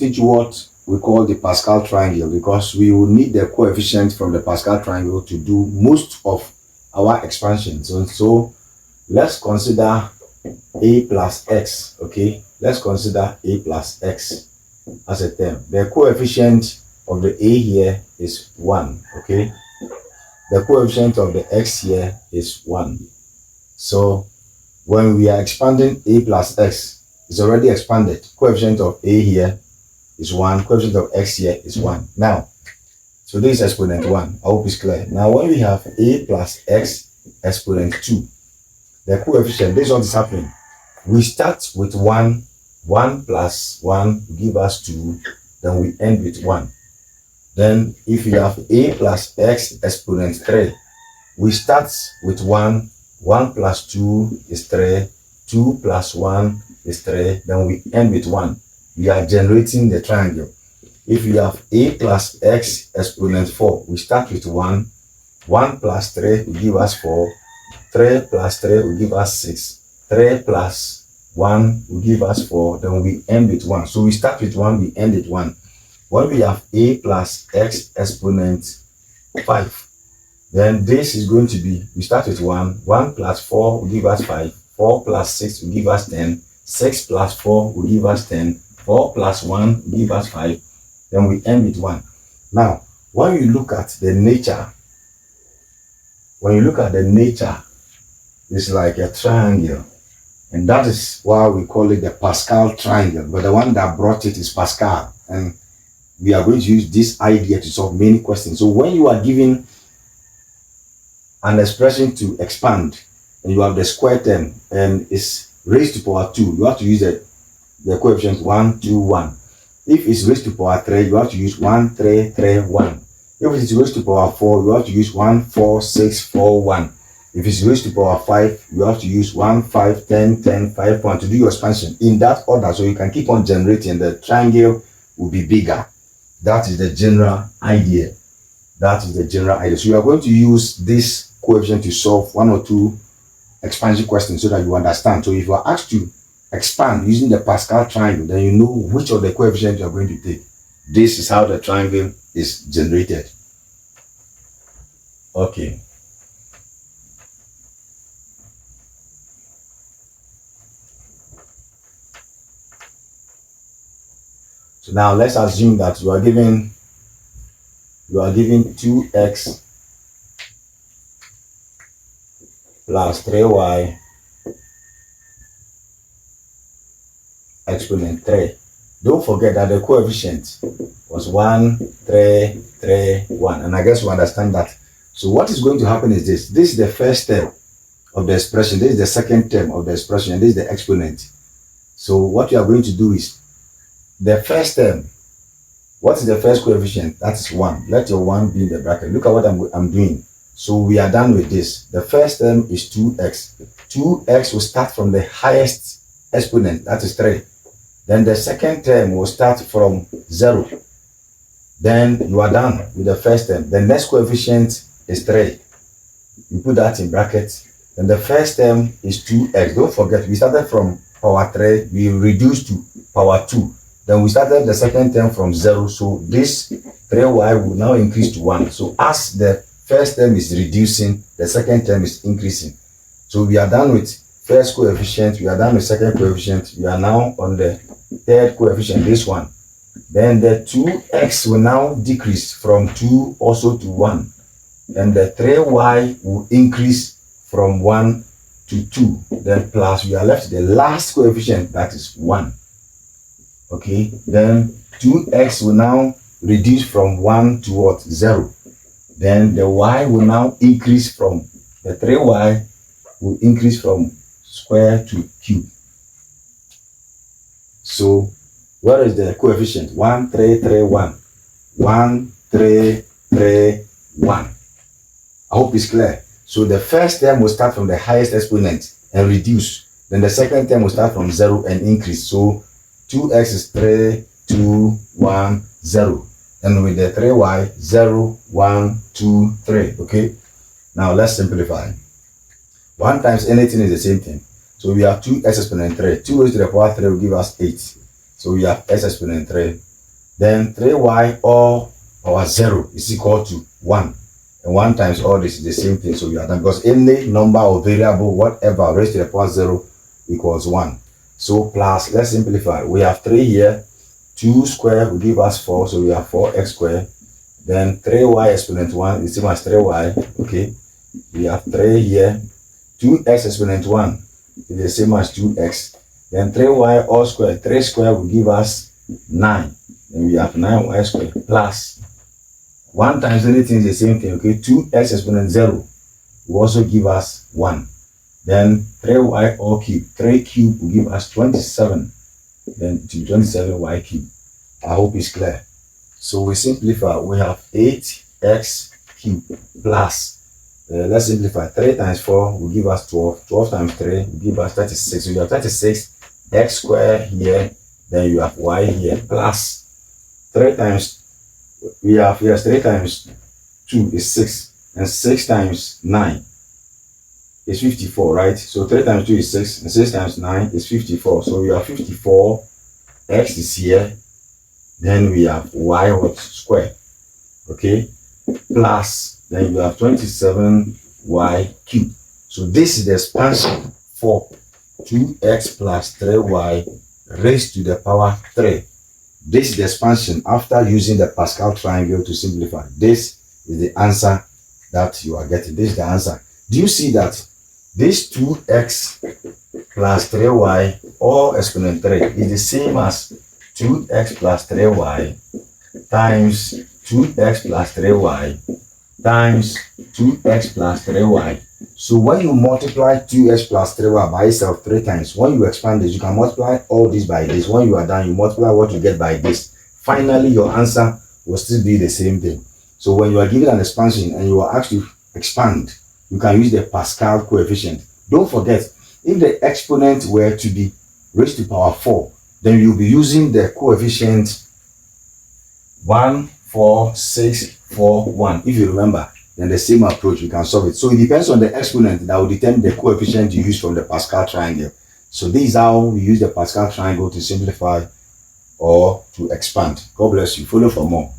teach you what we call the Pascal Triangle, because we will need the coefficient from the Pascal Triangle to do most of our expansions. So let's consider a plus x. Okay, let's consider a plus x as a term. The coefficient of the a here is 1. Okay, the coefficient of the x here is 1. So when we are expanding a plus x, it's already expanded. Coefficient of a here is 1. Coefficient of x here is 1. Now, so this is exponent 1. I hope it's clear. Now, when we have a plus x exponent 2, the coefficient, this is what is happening. We start with 1. 1 plus 1 will give us 2. Then we end with 1. Then, if you have a plus x exponent 3, we start with 1. 1 plus 2 is 3. 2 plus 1 is 3. Then we end with 1. We are generating the triangle. If you have a plus x exponent 4, we start with 1. 1 plus 3 will give us 4. 3 plus 3 will give us 6. 3 plus 1 will give us 4. Then we end with 1. So we start with 1, we end with 1. When we have a plus x exponent 5, then this is going to be, we start with 1. 1 plus 4 will give us 5. 4 plus 6 will give us 10. 6 plus 4 will give us 10. 4 plus 1 will give us 5. Then we end with 1. Now, when you look at the nature, it's like a triangle. And that is why we call it the Pascal Triangle. But the one that brought it is Pascal. And we are going to use this idea to solve many questions. So when you are given an expression to expand, and you have the square term, and it's raised to power 2, you have to use the coefficient 1, 2, 1. If it's raised to power 3, you have to use 1, 3, 3, 1. If it's raised to power 4, you have to use 1, 4, 6, 4, 1. If it's raised to power 5, you have to use 1, 5, 10, 10, 5, 1 to do your expansion in that order, so you can keep on generating. The triangle will be bigger. That is the general idea. So you are going to use this coefficient to solve 1 or 2 expansion questions so that you understand. So if you are asked to expand using the Pascal triangle, then you know which of the coefficients you are going to take. This is how the triangle is generated. Okay. So now let's assume that you are given 2x plus 3y exponent 3. Don't forget that the coefficient was 1, 3, 3, 1. And I guess you understand that. So what is going to happen is this. This is the first term of the expression. This is the second term of the expression. And this is the exponent. So what you are going to do is, the first term, what is the first coefficient? That is 1. Let your 1 be in the bracket. Look at what I'm doing. So we are done with this. The first term is 2x. 2x will start from the highest exponent, that is 3. Then the second term will start from 0. Then you are done with the first term. The next coefficient is 3. You put that in brackets. Then the first term is 2x. Don't forget, we started from power 3. We reduced to power 2. Then we started the second term from 0. So this 3y will now increase to 1. So as the first term is reducing, the second term is increasing. So we are done with first coefficient. We are done with second coefficient. We are now on the third coefficient, this one. Then the 2x will now decrease from 2 also to 1. And the 3y will increase from 1 to 2. Then plus, we are left with the last coefficient, that is 1. Okay, then 2x will now reduce from 1 to what? 0. Then the y will now increase from, the 3y will increase from square to cube. So what is the coefficient? 1, 3, 3, 1. 1, 3, 3, 1. I hope it's clear. So the first term will start from the highest exponent and reduce. Then the second term will start from 0 and increase. So 2x is 3, 2, 1, 0. And with the 3y, 0, 1, 2, 3. Okay? Now let's simplify. 1 times anything is the same thing. So we have 2x exponent 3. 2 raised to the power 3 will give us 8. So we have x exponent 3. Then 3y all power 0 is equal to 1. And 1 times all this is the same thing. So we are done, because any number or variable, whatever, raised to the power 0 equals 1. So plus, let's simplify. We have 3 here. 2 square will give us 4. So we have 4x squared. Then 3y exponent 1 is the same as 3y. Okay. We have 3 here. 2x exponent 1 is the same as 2x. Then 3y all squared. 3 square will give us 9. Then we have 9y squared plus 1 times anything is the same thing. Okay. 2x exponent 0 will also give us 1. Then 3y all cube. 3 cube will give us 27. Then to 27y cube. I hope it's clear. So we simplify. We have 8x cube plus, let's simplify. 3 times 4 will give us 12. 12 times 3 will give us 36. So you have 36 x squared here. Then you have y here plus 3 times, we have, yes, 3 times 2 is 6. And 6 times 9 is 54, right? So 3 times 2 is 6. And 6 times 9 is 54. So we have 54. X is here. Then we have y what square. Okay. Plus, then you have 27y cubed. So this is the expansion for 2x plus 3y raised to the power 3. This is the expansion after using the Pascal triangle to simplify. This is the answer that you are getting. This is the answer. Do you see that this 2x plus 3y all exponent 3 is the same as 2x plus 3y times 2x plus 3y times 2x plus 3y. So when you multiply 2x plus 3y by itself 3 times, when you expand this, you can multiply all this by this. When you are done, you multiply what you get by this. Finally, your answer will still be the same thing. So when you are given an expansion and you are asked to expand, you can use the Pascal coefficient. Don't forget, if the exponent were to be raised to power 4, then you'll be using the coefficient 1, 4, 6, 4, 1. If you remember, then the same approach, you can solve it. So it depends on the exponent that will determine the coefficient you use from the Pascal triangle. So this is how we use the Pascal triangle to simplify or to expand. God bless you. Follow for more.